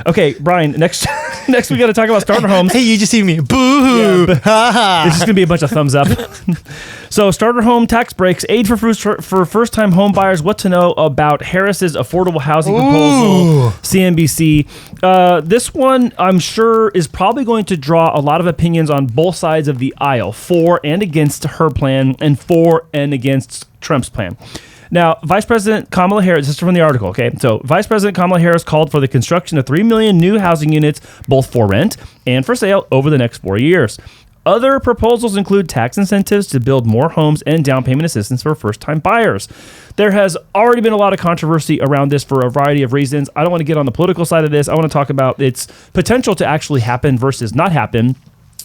Okay, Brian, next we got to talk about starter homes. Hey, you just see me. Boo! Yeah, it's just going to be a bunch of thumbs up. So, starter home tax breaks, aid for first-time home buyers, what to know about Harris's affordable housing proposal, CNBC. This one, I'm sure, is probably going to draw a lot of opinions on both sides of the aisle, for and against her plan and for and against Trump's plan. Now, Vice President Kamala Harris, this is from the article, okay? So, Vice President Kamala Harris called for the construction of 3 million new housing units, both for rent and for sale, over the next 4 years. Other proposals include tax incentives to build more homes and down payment assistance for first-time buyers. There has already been a lot of controversy around this for a variety of reasons. I don't want to get on the political side of this. I want to talk about its potential to actually happen versus not happen.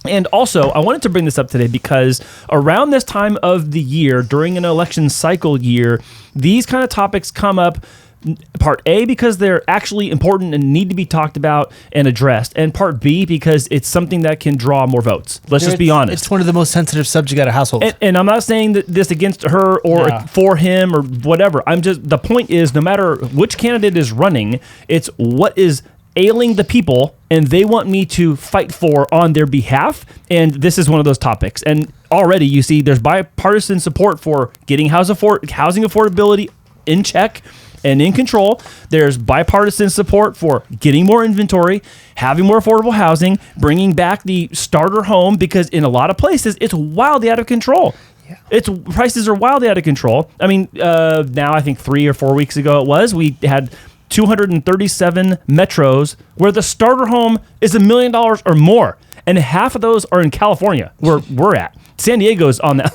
And also, I wanted to bring this up today because around this time of the year, during an election cycle year, these kind of topics come up. Part A, because they're actually important and need to be talked about and addressed. And part B, because it's something that can draw more votes. Let's just be honest. It's one of the most sensitive subjects at a household. And I'm not saying that this against her or for him or whatever. The point is, no matter which candidate is running, it's what is ailing the people and they want me to fight for on their behalf. And this is one of those topics. And already you see there's bipartisan support for getting housing affordability in check and in control. There's bipartisan support for getting more inventory, having more affordable housing, bringing back the starter home, because in a lot of places, it's wildly out of control. Yeah. Prices are wildly out of control. I mean, now I think 3 or 4 weeks ago we had 237 metros where the starter home is $1 million or more. And half of those are in California, where we're at. San Diego's on that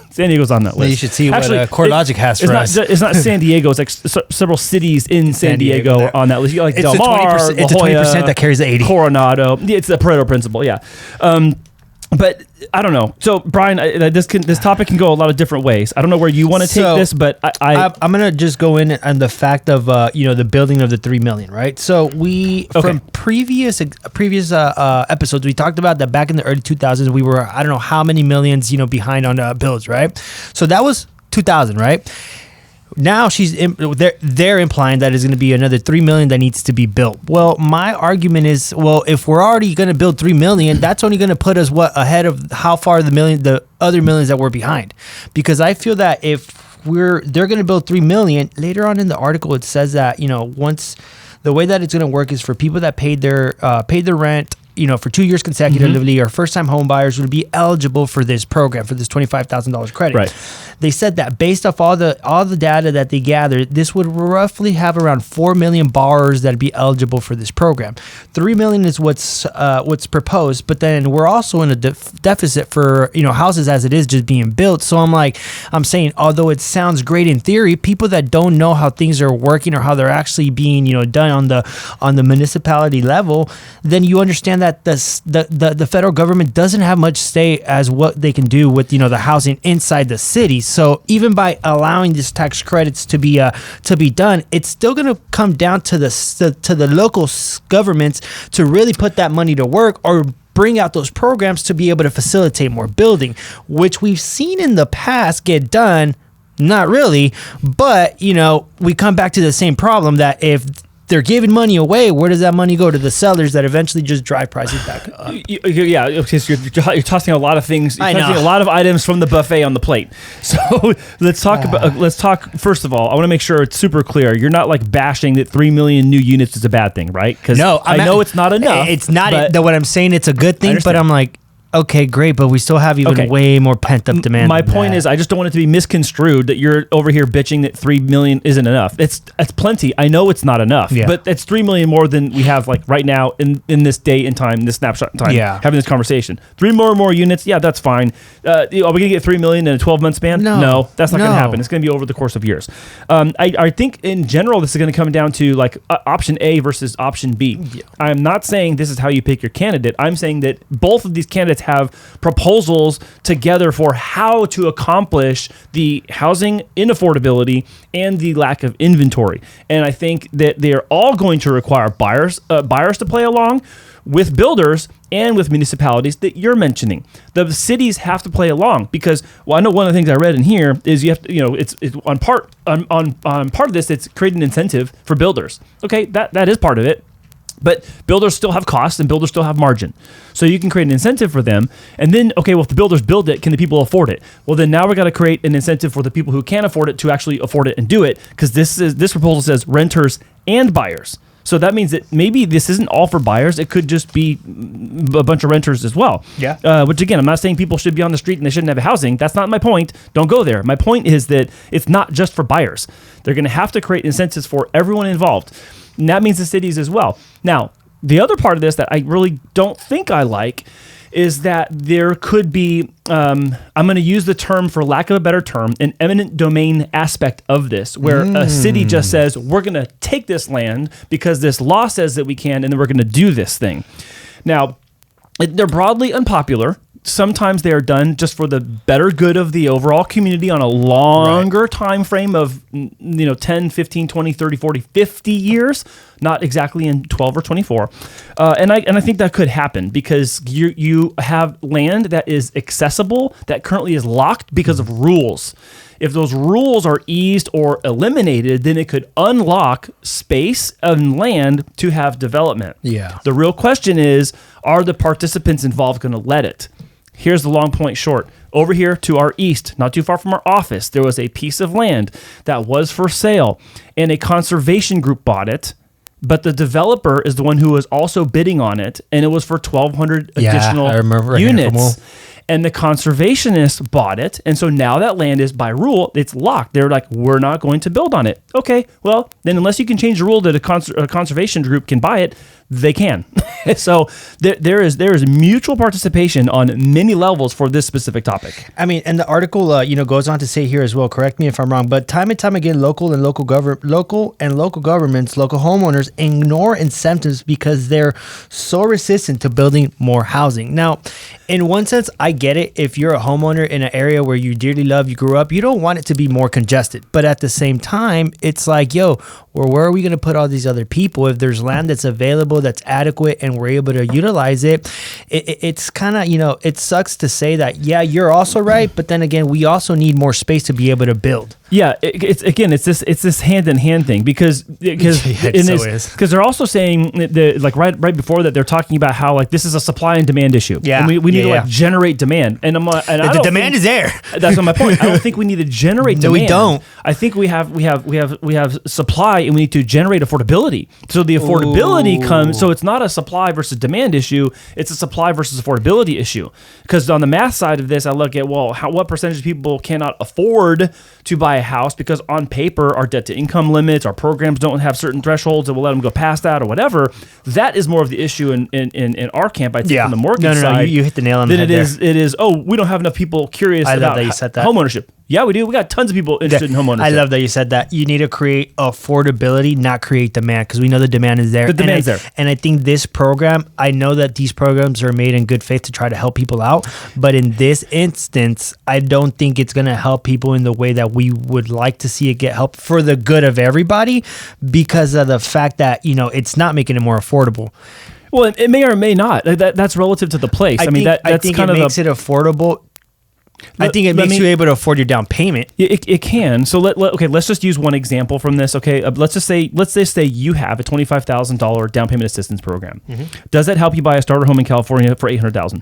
list. You should see what CoreLogic has for us. It's not San Diego. It's like several cities in San Diego on that list. You got like it's Del Mar, it's La Jolla, 20% that carries the 80. Coronado. It's the Pareto principle, yeah. But I don't know. So, Brian, this topic can go a lot of different ways. I don't know where you want to take this, but I'm going to just go in on the fact of the building of the 3 million, right? So from previous episodes, we talked about that back in the early 2000s, we were, I don't know how many millions, behind on builds, right? So that was 2000, right? Now they're implying that it's going to be another 3 million that needs to be built. Well, my argument is, if we're already going to build 3 million, that's only going to put us ahead of how far the other millions that we're behind. Because I feel that if they're going to build 3 million, later on in the article it says that once the way that it's going to work is for people that paid their rent, for 2 years consecutively, or first-time home buyers would be eligible for this program, for this $25,000 credit. Right. They said that based off all the data that they gathered, this would roughly have around 4 million borrowers that'd be eligible for this program. 3 million is what's proposed, but then we're also in a deficit for houses as it is just being built. So I'm saying, although it sounds great in theory, people that don't know how things are working or how they're actually being done on the municipality level, then you understand that the federal government doesn't have much say as what they can do with the housing inside the city. So even by allowing these tax credits to be done, it's still going to come down to the local governments to really put that money to work or bring out those programs to be able to facilitate more building, which we've seen in the past get done. Not really, but we come back to the same problem that if they're giving money away, where does that money go? To the sellers that eventually just drive prices back up. Yeah, okay, so you're tossing a lot of things. You're tossing a lot of items from the buffet on the plate. So let's talk. First of all, I want to make sure it's super clear. You're not like bashing that 3 million new units is a bad thing, right? Because I know it's not enough. It's not. What I'm saying, it's a good thing, but I'm like, okay, great, but we still have way more pent-up demand. My point is, I just don't want it to be misconstrued that you're over here bitching that 3 million isn't enough. It's plenty. I know it's not enough, but it's 3 million more than we have like right now in this day and time, this snapshot in time, having this conversation. 3 more units, yeah, that's fine. Are we going to get 3 million in a 12-month span? No, that's not going to happen. It's going to be over the course of years. I think in general, this is going to come down to like option A versus option B. Yeah. I'm not saying this is how you pick your candidate. I'm saying that both of these candidates have proposals together for how to accomplish the housing inaffordability and the lack of inventory. And I think that they're all going to require buyers to play along with builders and with municipalities that you're mentioning. The cities have to play along because, I know one of the things I read in here is you have to, it's on part of this, it's creating an incentive for builders. Okay, that is part of it. But builders still have costs and builders still have margin. So you can create an incentive for them. And then, okay, well, if the builders build it, can the people afford it? Well, then now we got to create an incentive for the people who can afford it to actually afford it and do it. Because this proposal says renters and buyers. So that means that maybe this isn't all for buyers. It could just be a bunch of renters as well. Yeah. Which again, I'm not saying people should be on the street and they shouldn't have housing. That's not my point. Don't go there. My point is that it's not just for buyers. They're going to have to create incentives for everyone involved. And that means the cities as well. Now, the other part of this that I really don't think I like is that there could be, I'm going to use the term, for lack of a better term, an eminent domain aspect of this, where a city just says, we're going to take this land because this law says that we can, and then we're going to do this thing. Now, they're broadly unpopular. Sometimes they are done just for the better good of the overall community on a longer time frame of 10, 15, 20, 30, 40, 50 years, not exactly in 12 or 24. And I think that could happen because you have land that is accessible that currently is locked because of rules. If those rules are eased or eliminated, then it could unlock space and land to have development. Yeah. The real question is, are the participants involved going to let it? Here's the long point short. Over here to our east, not too far from our office, there was a piece of land that was for sale, and a conservation group bought it, but the developer is the one who was also bidding on it, and it was for 1,200 additional units. And the conservationists bought it, and so now that land is, by rule, it's locked. They're like, we're not going to build on it. Okay, well, then unless you can change the rule that a conservation group can buy it, they can. So there is mutual participation on many levels for this specific topic. I mean, and the article goes on to say here as well, correct me if I'm wrong, but time and time again, local governments, local homeowners ignore incentives because they're so resistant to building more housing. Now, in one sense, I get it. If you're a homeowner in an area where you dearly love, you grew up, you don't want it to be more congested. But at the same time, it's like, where are we going to put all these other people? If there's land that's available, that's adequate, and we're able to utilize it, it's kind of, it sucks to say that, yeah, you're also right. But then again, we also need more space to be able to build. Yeah, it's this hand in hand thing because they're also saying that, like right before that, they're talking about how like this is a supply and demand issue. Yeah, and we need to generate demand, and the demand is there. That's not my point. I don't think we need to generate demand. No, we don't. I think we have supply, and we need to generate affordability. So the affordability comes. So it's not a supply versus demand issue. It's a supply versus affordability issue. Because on the math side of this, I look at what percentage of people cannot afford to buy a house because on paper our debt to income limits, our programs don't have certain thresholds that will let them go past that or whatever. That is more of the issue in our camp, I think, on the mortgage side. You hit the nail on the head there. It is, we don't have enough people curious about homeownership. Yeah, we do. We got tons of people interested in homeownership. I love that you said that. You need to create affordability, not create demand, because we know the demand is there. The demand is there. And I think this program, I know that these programs are made in good faith to try to help people out. But in this instance, I don't think it's going to help people in the way that we would like to see it get help for the good of everybody because of the fact that, it's not making it more affordable. Well, it may or may not. That's relative to the place. I think it makes it affordable. I think it makes you able to afford your down payment. It can. So let's just use one example from this. Okay, let's just say you have a $25,000 down payment assistance program. Mm-hmm. Does that help you buy a starter home in California for $800,000?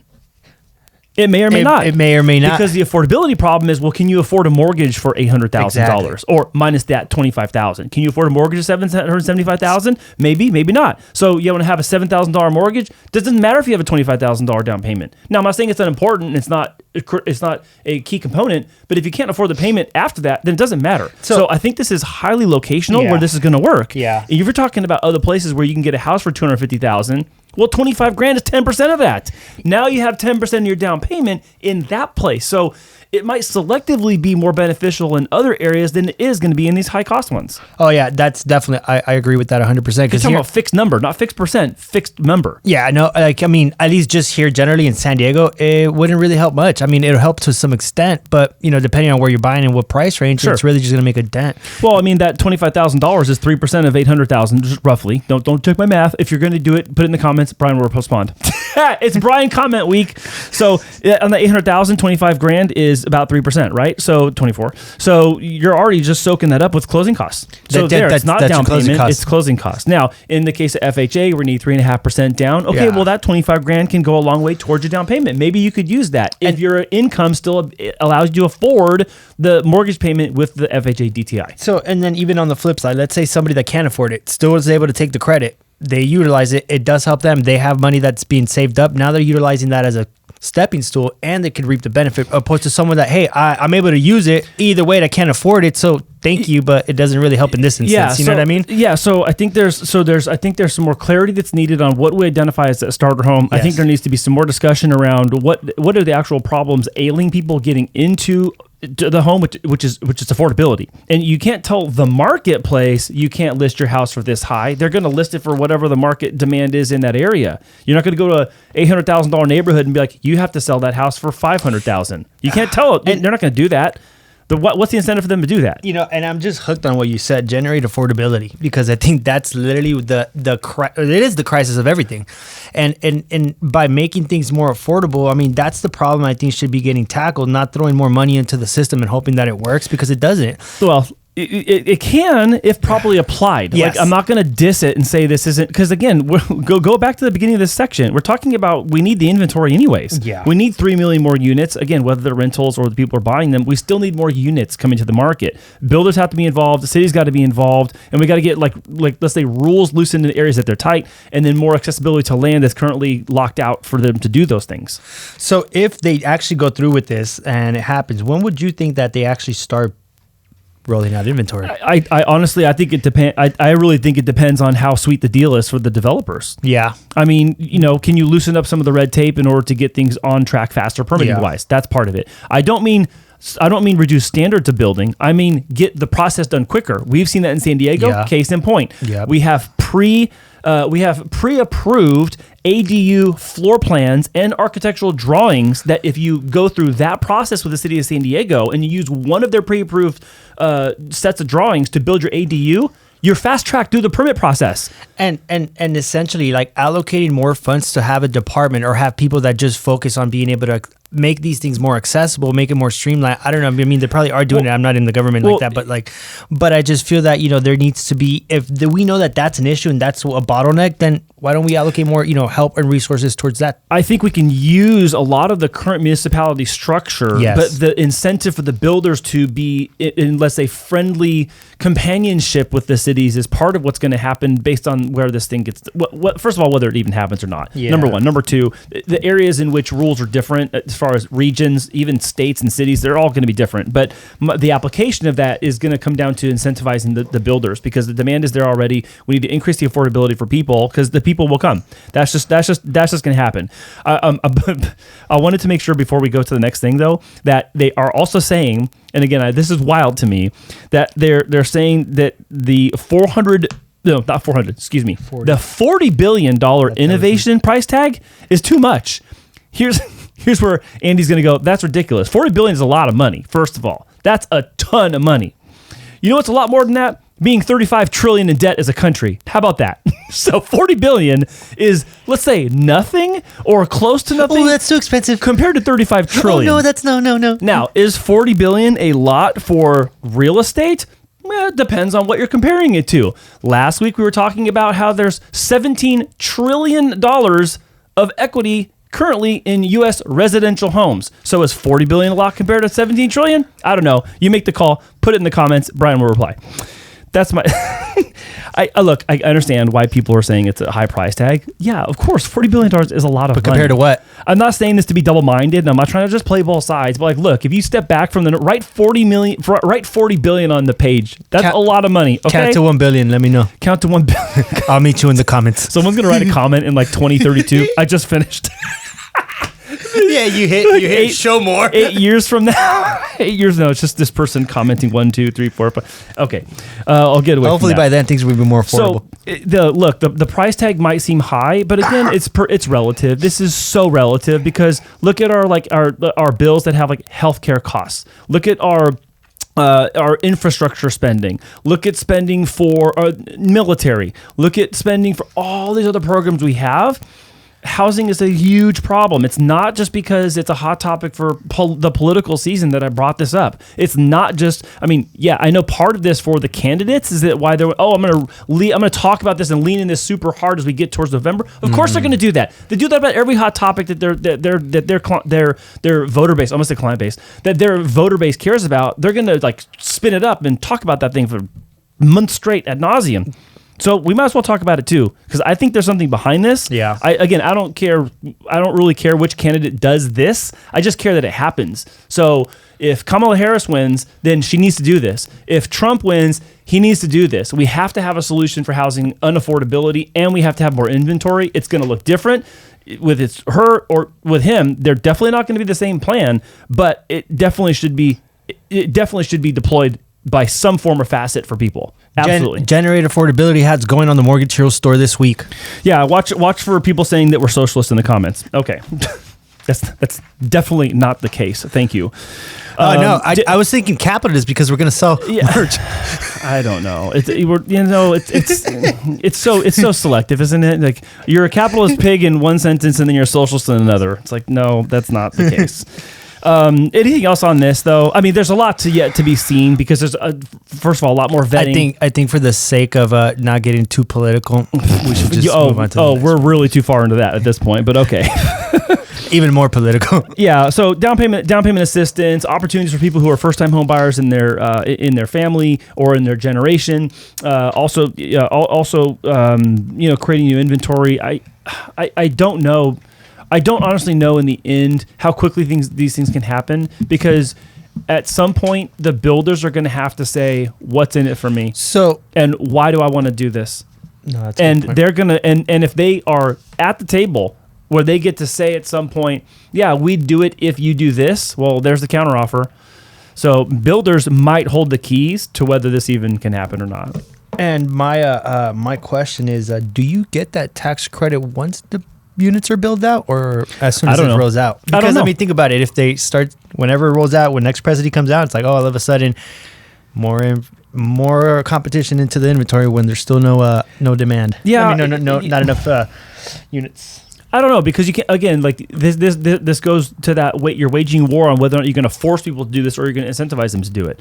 It may or may not. It may or may not. Because the affordability problem is, can you afford a mortgage for $800,000? Exactly. Or minus that $25,000? Can you afford a mortgage of $775,000? Maybe, maybe not. So you want to have a $7,000 mortgage? Doesn't matter if you have a $25,000 down payment. Now, I'm not saying it's unimportant. It's not a key component. But if you can't afford the payment after that, then it doesn't matter. So I think this is highly locational where this is going to work. Yeah. If you're talking about other places where you can get a house for $250,000. Well, $25,000 is 10% of that. Now you have 10% of your down payment in that place. So it might selectively be more beneficial in other areas than it is going to be in these high cost ones. Oh yeah, that's definitely, I agree with that 100%. You're talking about fixed number, not fixed percent, fixed number. Yeah, no, at least just here generally in San Diego, it wouldn't really help much. I mean, it'll help to some extent, but depending on where you're buying and what price range, it's really just going to make a dent. Well, that $25,000 is 3% of $800,000, just roughly. Don't check my math. If you're going to do it, put it in the comments. Brian will respond. It's Brian comment week. So on the $800,000, $25,000 is is about 3%, right? So 24. So you're already just soaking that up with closing costs. So it's not down payment, it's closing costs. Now, in the case of FHA, we need 3.5% down. Okay, well that 25 grand can go a long way towards your down payment. Maybe you could use that if your income still allows you to afford the mortgage payment with the FHA DTI. So, and then even on the flip side, let's say somebody that can't afford it still is able to take the credit. They utilize it. It does help them. They have money that's being saved up. Now they're utilizing that as a stepping stool, and they could reap the benefit, opposed to someone that, hey, I'm able to use it either way. I can't afford it, so thank you, but it doesn't really help in this instance. You know what I mean? Yeah. So I think there's some more clarity that's needed on what we identify as a starter home. Yes. I think there needs to be some more discussion around what are the actual problems ailing people getting into the home, which is affordability. And you can't tell the marketplace you can't list your house for this high. They're going to list it for whatever the market demand is in that area. You're not going to go to a $800,000 neighborhood and be like, you have to sell that house for $500,000. You can't tell it. They're not going to do that. What's the incentive for them to do that? You know, and I'm just hooked on what you said, generate affordability, because I think that's literally it is the crisis of everything. And by making things more affordable, I mean, that's the problem I think should be getting tackled, not throwing more money into the system and hoping that it works, because it doesn't. Well, it can if properly applied. Yes. Like, I'm not going to diss it and say this isn't, because again, go back to the beginning of this section. We're talking about we need the inventory anyways. Yeah. We need 3 million more units. Again, whether they're rentals or the people are buying them, we still need more units coming to the market. Builders have to be involved. The city's got to be involved, and we got to get like let's say rules loosened in areas that they're tight, and then more accessibility to land that's currently locked out for them to do those things. So if they actually go through with this and it happens, when would you think that they actually start rolling out inventory? I honestly, I think it depends. I really think it depends on how sweet the deal is for the developers. Yeah. I mean, can you loosen up some of the red tape in order to get things on track faster, permitting wise? That's part of it. I don't mean reduce standards of building. I mean, get the process done quicker. We've seen that in San Diego. Yeah. Case in point. Yep. We have pre-approved ADU floor plans and architectural drawings that if you go through that process with the city of San Diego and you use one of their pre-approved sets of drawings to build your ADU, you're fast tracked through the permit process. And essentially like allocating more funds to have a department or have people that just focus on being able to make these things more accessible, make it more streamlined. I don't know. I mean, they probably are doing it. I'm not in the government like that, but I just feel that, there needs to be, we know that that's an issue and that's a bottleneck, then why don't we allocate more, help and resources towards that? I think we can use a lot of the current municipality structure, but the incentive for the builders to be in, let's say, friendly companionship with the cities is part of what's going to happen based on where this thing gets, first of all, whether it even happens or not. Yeah. Number one. Number two, the areas in which rules are different as far as regions, even states and cities, they're all going to be different. But the application of that is going to come down to incentivizing the builders, because the demand is there already. We need to increase the affordability for people because the people will come. That's just going to happen. I wanted to make sure before we go to the next thing, though, that they are also saying, and again, this is wild to me, that they're saying that the the $40 billion innovation price tag is too much. Here's where Andy's going to go, that's ridiculous. $40 billion is a lot of money, first of all. That's a ton of money. You know what's a lot more than that? Being $35 trillion in debt as a country. How about that? So $40 billion is, let's say, nothing or close to nothing. Oh, that's too expensive. Compared to $35 trillion. Oh, no, that's no. Now, is $40 billion a lot for real estate? Well, it depends on what you're comparing it to. Last week, we were talking about how there's $17 trillion of equity currently in U.S. residential homes. So is $40 billion a lot compared to $17 trillion? I don't know. You make the call. Put it in the comments. Brian will reply. That's my... I understand why people are saying it's a high price tag. Yeah, of course, $40 billion is a lot of money. But compared to what? I'm not saying this to be double-minded, and I'm not trying to just play both sides. But look, if you step back from write $40 billion on the page. That's a lot of money. Okay? Count to 1 billion. Let me know. Count to 1 billion. I'll meet you in the comments. Someone's gonna write a comment in 2032. I just finished. Yeah, you hit show more. 8 years from now. 8 years now, it's just this person commenting 1, 2, 3, 4, 5. Okay, I'll get away. Hopefully by then things will be more affordable. So the price tag might seem high, but again, it's relative. This is so relative because look at our bills that have healthcare costs. Look at our infrastructure spending. Look at spending for military. Look at spending for all these other programs we have. housing is a huge problem. It's not just because it's a hot topic for the political season that I brought this up. It's not just, I mean, yeah, I know part of this for the candidates is that why they're, I'm going to talk about this and lean in this super hard as we get towards November. Of course they're going to do that. They do that about every hot topic that their voter base, almost a client base, that their voter base cares about. They're going to like spin it up and talk about that thing for months straight ad nauseum. So we might as well talk about it too, because I think there's something behind this. Yeah. I don't care. I don't really care which candidate does this. I just care that it happens. So if Kamala Harris wins, then she needs to do this. If Trump wins, he needs to do this. We have to have a solution for housing unaffordability, and we have to have more inventory. It's going to look different with her or with him. They're definitely not going to be the same plan, but it definitely should be. It definitely should be deployed by some form or facet for people. Absolutely. Generate affordability ads going on the Mortgage Hero store this week. Yeah, watch for people saying that we're socialists in the comments. Okay. That's definitely not the case. Thank you. No, I was thinking capitalist because we're going to sell merch. I don't know. It's so selective, isn't it? Like you're a capitalist pig in one sentence and then you're a socialist in another. It's like, no, that's not the case. Anything else on this though? I mean, there's a lot yet to be seen because there's first of all a lot more vetting. I think for the sake of not getting too political, we should just move on to the next we're really too far into that at this point, but okay. Even more political. Yeah. So down payment assistance, opportunities for people who are first time home buyers in their family or in their generation. Also, creating new inventory. I don't know. I don't honestly know in the end how quickly these things can happen, because at some point the builders are going to have to say what's in it for me. So, and why do I want to do this? No, that's and they're going to and if they are at the table where they get to say at some point, yeah, we'd do it if you do this. Well, there's the counteroffer. So builders might hold the keys to whether this even can happen or not. And my question is, do you get that tax credit once the units are built out, or as soon as it rolls out? Because I mean, think about it. If they start whenever it rolls out, when next president comes out, it's like, oh, all of a sudden, more competition into the inventory when there's still no demand. Yeah, I mean, no, not enough units. I don't know, because you can, again, like this goes to that you're waging war on whether or not you're going to force people to do this or you're going to incentivize them to do it.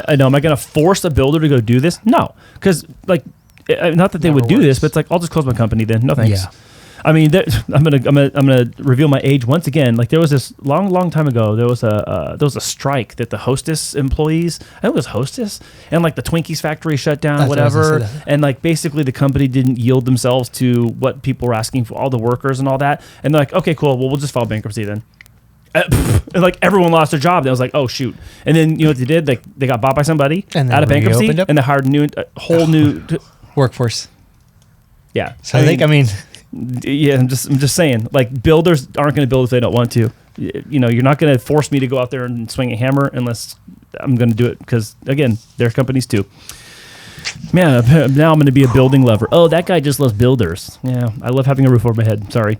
I know. Am I going to force a builder to go do this? No, because like, not that they would do this, but it's like, I'll just close my company then. No thanks. Yeah. I mean, I'm gonna reveal my age once again. Like there was this long time ago. There was a strike that the Hostess employees. I think it was Hostess, and like the Twinkies factory shut down, whatever. And like basically the company didn't yield themselves to what people were asking for, all the workers and all that. And they're like, okay, cool. Well, we'll just file bankruptcy then. And like everyone lost their job. They was like, oh shoot. And then you know what they did? Like they got bought by somebody out of bankruptcy, and they hired a whole new workforce. Yeah. So I mean. Yeah, I'm just saying, like builders aren't going to build if they don't want to. You know, you're not going to force me to go out there and swing a hammer unless I'm going to do it, because again, they're companies too. Man, now I'm going to be a building lover. Oh, that guy just loves builders. Yeah, I love having a roof over my head. Sorry.